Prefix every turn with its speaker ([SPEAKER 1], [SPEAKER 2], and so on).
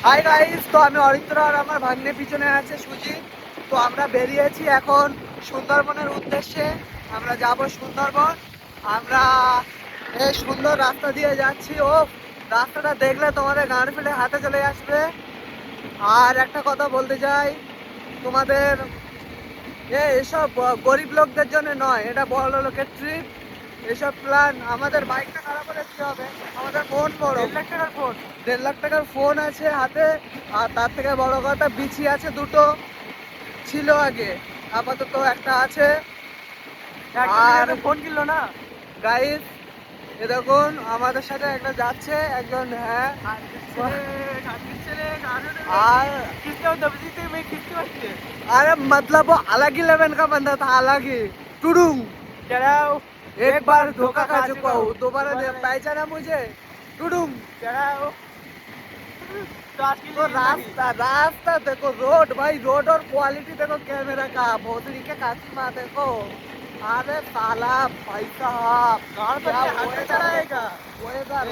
[SPEAKER 1] Hi guys, তো আমি অরিত্র আর আমার ভাগ্নে পিছনে আছে সুজি। তো আমরা বেরিয়েছি এখন সুন্দরবনের উদ্দেশ্যে। আমরা যাব সুন্দরবন। আমরা এই সুন্দর রাস্তা দিয়ে যাচ্ছি। ও রাস্তাটা দেখলে তোমাদের গান ফেলে হাতে চলে আসবে। আর একটা কথা বলতে চাই তোমাদের, এসব গরিব লোকদের জন্য নয়, এটা বড় লোকের ট্রিপ। এসব প্ল্যান আমাদের বাইকটা খারাপ হলে কি হবে? আমাদের ফোন বড়, 1,00,000 টাকার ফোন, 1,50,000 টাকার ফোন আছে হাতে। আর তার থেকে বড় কথা বিচি আছে দুটো, ছিল আগে, আপাতত একটা আছে। আর ফোন কিনলো না গাইস। এ দেখুন আমাদের সাথে একটা যাচ্ছে একজন। হ্যাঁ, আর अरे मतलब वो अलग ही लेवल का बंदा था, अलग ही टुडुंग। चढ़ाओ, एक बार धोखा खा चुका हूँ, दोबारा पहचाना मुझे। टुडुंग चढ़ाओ। तो रास्ता रास्ता देखो, रोड भाई, रोड और क्वालिटी देखो कैमरा का, भोसड़ी के कासिमा देखो। अरे साला भाई साहब, क्या वेदर